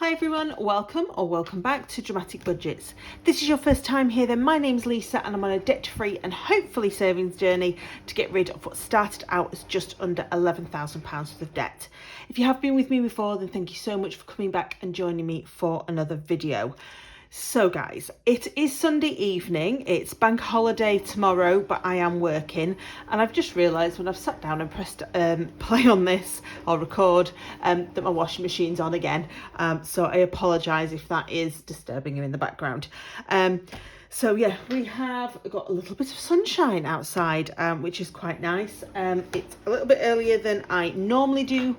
Hi everyone, welcome back to Dramatic Budgets. This is your first time here, then my name's Lisa and I'm on a debt-free and hopefully savings journey to get rid of what started out as just under £11,000 worth of debt. If you have been with me before, then thank you so much for coming back and joining me for another video. So guys, it is Sunday evening, it's bank holiday tomorrow, but I am working, and I've just realised when I've sat down and pressed play on this or record that my washing machine's on again, so I apologise if that is disturbing you in the background. So yeah, we have got a little bit of sunshine outside, which is quite nice. It's a little bit earlier than I normally do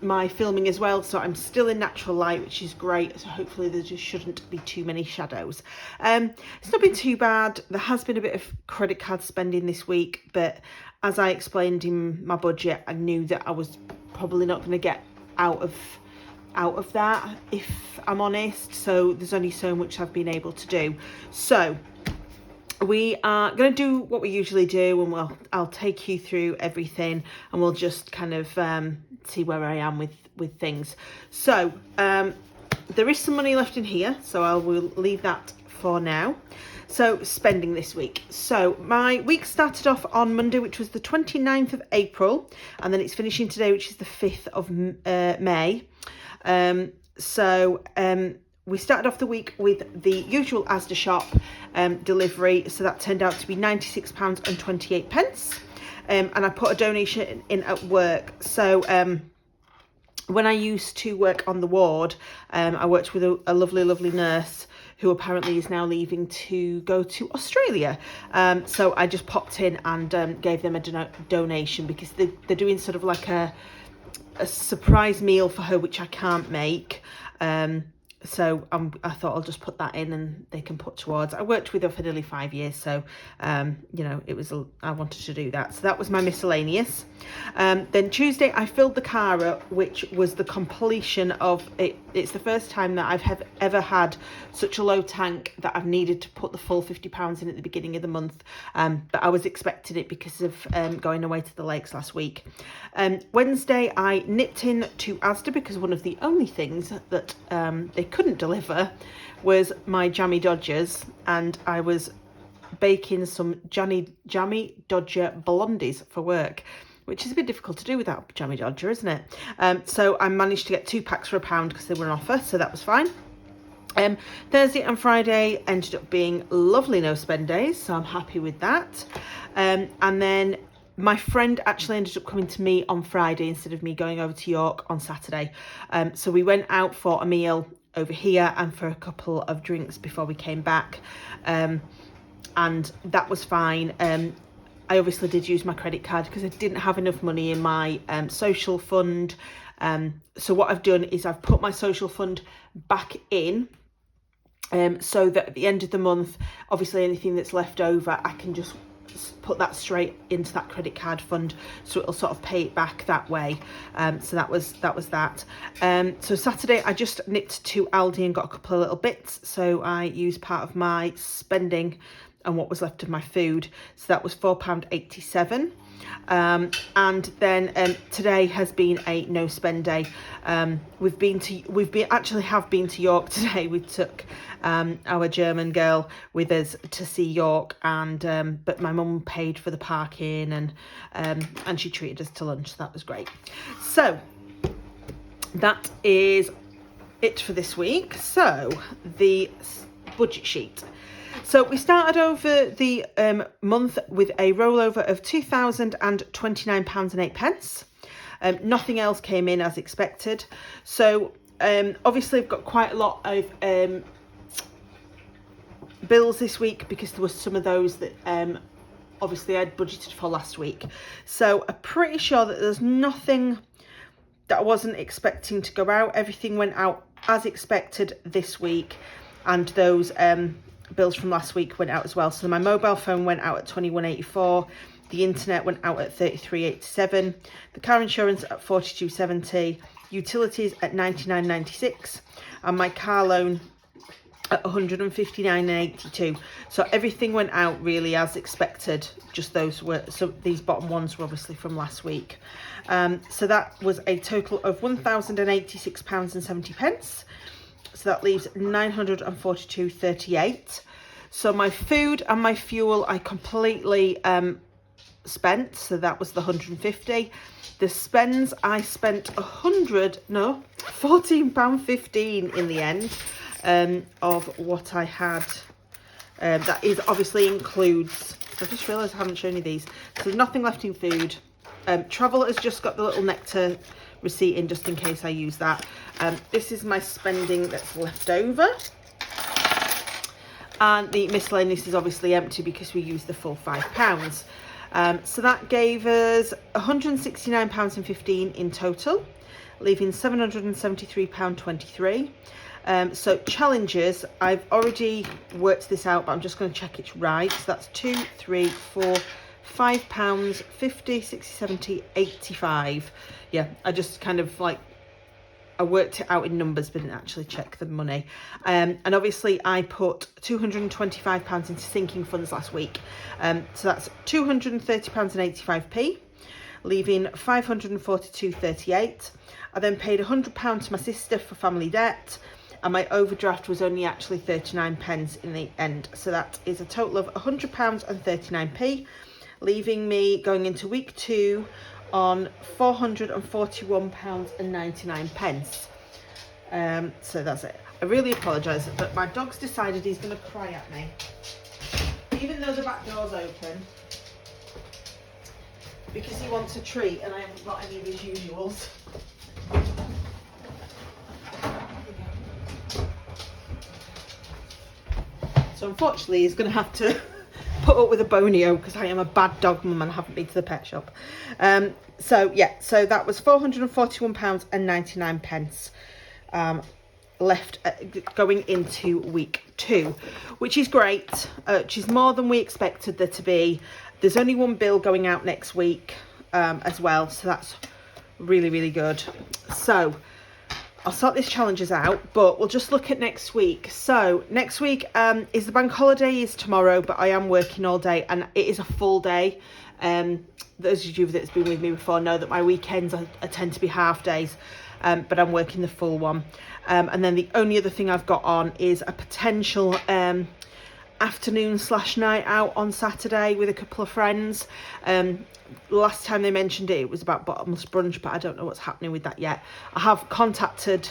my filming as well, so I'm still in natural light, which is great. So hopefully there just shouldn't be too many shadows. It's not been too bad. There has been a bit of credit card spending this week, but as I explained in my budget, I knew that I was probably not going to get out of that, if I'm honest, so there's only so much I've been able to do. So we are going to do what we usually do, and I'll take you through everything, and we'll just kind of see where I am with things. So there is some money left in here, so I will leave that for now. So spending this week. So my week started off on Monday, which was the 29th of April, and then it's finishing today, which is the 5th of May. We started off the week with the usual Asda shop delivery, so that turned out to be £96.28, and I put a donation in at work. So when I used to work on the ward, I worked with a lovely nurse who apparently is now leaving to go to Australia. So I just popped in and gave them a donation, because they're doing sort of like a surprise meal for her, which I can't make. So I thought I'll just put that in and they can put towards. I worked with her for nearly 5 years, so you know, I wanted to do that. So that was my miscellaneous. Then Tuesday I filled the car up, which was the completion of it. It's the first time that I've ever had such a low tank that I've needed to put the full £50 in at the beginning of the month, but I was expecting it because of going away to the lakes last week. Wednesday I nipped in to Asda, because one of the only things that they couldn't deliver was my Jammy Dodgers, and I was baking some Jammy Dodger blondies for work, which is a bit difficult to do without Jammy Dodger, isn't it? So I managed to get 2 packs for £1 because they were on offer, so that was fine. Thursday and Friday ended up being lovely no spend days, so I'm happy with that. And then my friend actually ended up coming to me on Friday instead of me going over to York on Saturday. So we went out for a meal over here and for a couple of drinks before we came back. And that was fine. I obviously did use my credit card because I didn't have enough money in my social fund. So what I've done is I've put my social fund back in, so that at the end of the month, obviously anything that's left over, I can just put that straight into that credit card fund, so it'll sort of pay it back that way. So that was that. So Saturday I just nipped to Aldi and got a couple of little bits, so I used part of my spending and what was left of my food, so that was £4.87. And then today has been a no spend day. We've been to York today. We took our German girl with us to see York, and but my mum paid for the parking, and she treated us to lunch, so that was great. So that is it for this week. So the budget sheet. So we started over the month with a rollover of £2,029.08. Nothing else came in as expected. So obviously I've got quite a lot of bills this week, because there was some of those that obviously I'd budgeted for last week. So I'm pretty sure that there's nothing that I wasn't expecting to go out. Everything went out as expected this week, and those bills from last week went out as well. So my mobile phone went out at £21.84, the internet went out at £33.87, the car insurance at £42.70, utilities at £99.96, and my car loan at 159.82. So everything went out really as expected. Just those were, so these bottom ones were obviously from last week. So that was a total of £1,086.70. So that leaves 942.38. So my food and my fuel I completely spent, so that was the 150. The spends, I spent £14.15 in the end of what I had. That is obviously includes, I just realised I haven't shown you these, so there's nothing left in food. Travel has just got the little Nectar receipt in just in case I use that. This is my spending that's left over. And the miscellaneous is obviously empty because we used the full £5. So that gave us £169.15 in total, leaving £773.23. So challenges, I've already worked this out, but I'm just going to check it's right. So that's £2, £3, £4, £5, 50, 60, 70, 85. Yeah, I just kind of like, I worked it out in numbers but didn't actually check the money. And obviously I put £225 into sinking funds last week. So that's £230.85, leaving £542.38. I then paid £100 to my sister for family debt, and my overdraft was only actually 39p in the end. So that is a total of £100.39, leaving me going into week 2 on £441.99. So that's it. I really apologise, but my dog's decided he's going to cry at me, even though the back door's open, because he wants a treat and I haven't got any of his usuals. So unfortunately he's going to have to put up with a bonio because I am a bad dog mum and I haven't been to the pet shop. So yeah, so that was £441.99 left going into week 2, which is great, which is more than we expected there to be. There's only one bill going out next week as well, so that's really, really good. So I'll sort these challenges out, but we'll just look at next week. So next week is the bank holiday is tomorrow, but I am working all day and it is a full day. Those of you that's been with me before know that my weekends I tend to be half days, but I'm working the full one. And then the only other thing I've got on is a potential afternoon/night out on Saturday with a couple of friends. Last time they mentioned it, it was about bottomless brunch, but I don't know what's happening with that yet. I have contacted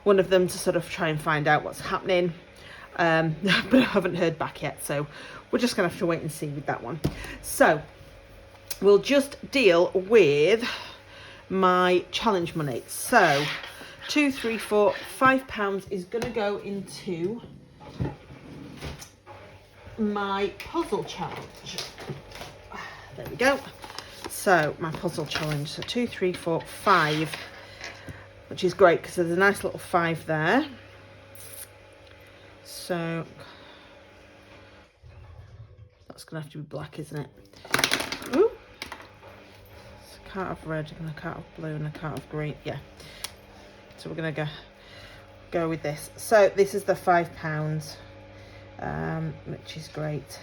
one of them to sort of try and find out what's happening, but I haven't heard back yet, so we're just gonna have to wait and see with that one. So we'll just deal with my challenge money. So £2, £3, £4, £5 is gonna go into my puzzle challenge. There we go. So my puzzle challenge, so 2, 3, 4, 5, which is great because there's a nice little 5 there. So that's gonna have to be black, isn't it? Ooh. So I can't have red and I can't have blue and I can't have green. Yeah. So we're gonna go with this. So this is the £5, which is great.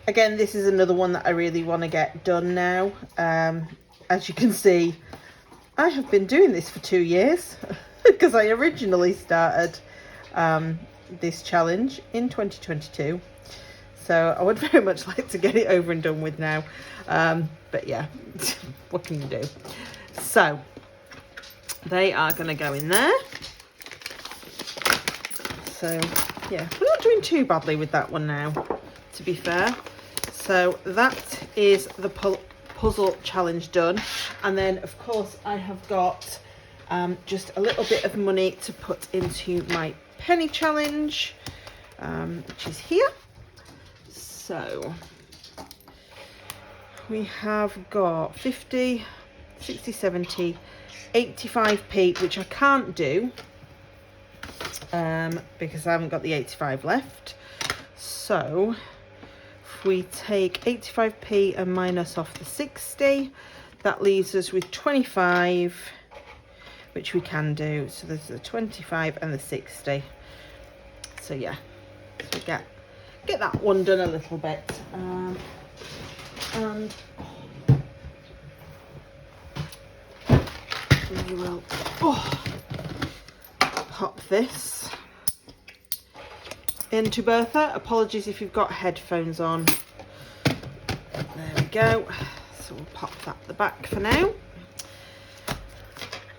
Again, this is another one that I really want to get done now. As you can see, I have been doing this for 2 years because I originally started this challenge in 2022. So I would very much like to get it over and done with now. But yeah, what can you do? So they are going to go in there. So yeah, we're not doing too badly with that one now, to be fair. So that is the puzzle challenge done. And then of course I have got just a little bit of money to put into my penny challenge, which is here. So we have got 50, 60, 70, 85p, which I can't do because I haven't got the 85 left. So if we take 85p and minus off the 60, that leaves us with 25, which we can do. So there's the 25 and the 60. So yeah, so get that one done a little bit. And we will pop this into Bertha. Apologies if you've got headphones on. There we go. So we'll pop that at the back for now.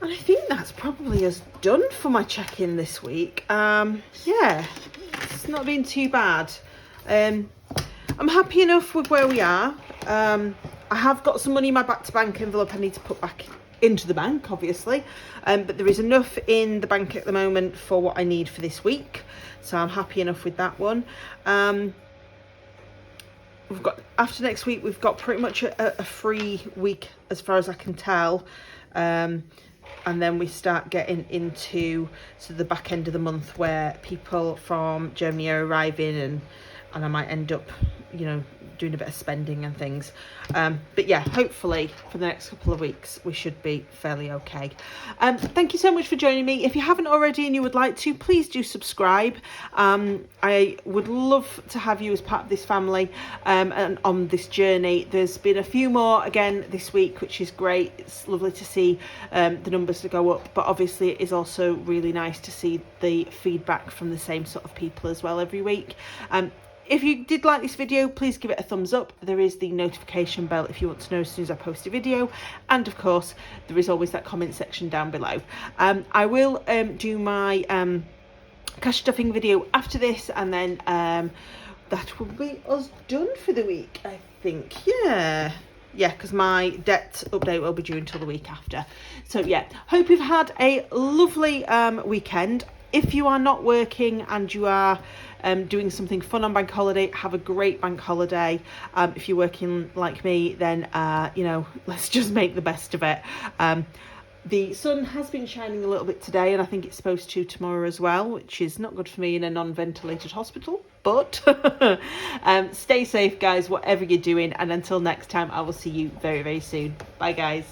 And I think that's probably us done for my check-in this week. Yeah, it's not been too bad. I'm happy enough with where we are. I have got some money in my back-to-bank envelope I need to put back into the bank, obviously. But there is enough in the bank at the moment for what I need for this week. So I'm happy enough with that one. We've got, after next week, we've got pretty much a free week as far as I can tell. And then we start getting into the back end of the month where people from Germany are arriving, and I might end up, you know, doing a bit of spending and things. But yeah, hopefully for the next couple of weeks we should be fairly okay. Thank you so much for joining me. If you haven't already and you would like to, please do subscribe. I would love to have you as part of this family and on this journey. There's been a few more again this week, which is great. It's lovely to see the numbers to go up, but obviously it is also really nice to see the feedback from the same sort of people as well every week. If you did like this video, please give it a thumbs up. There is the notification bell if you want to know as soon as I post a video. And of course, there is always that comment section down below. I will do my cash stuffing video after this, and then that will be us done for the week, I think. Yeah, because my debt update will be due until the week after. So yeah, hope you've had a lovely weekend. If you are not working and you are doing something fun on bank holiday, have a great bank holiday. If you're working like me, then you know, let's just make the best of it. The sun has been shining a little bit today, and I think it's supposed to tomorrow as well, which is not good for me in a non-ventilated hospital. But stay safe, guys, whatever you're doing, and until next time, I will see you very, very soon. Bye, guys.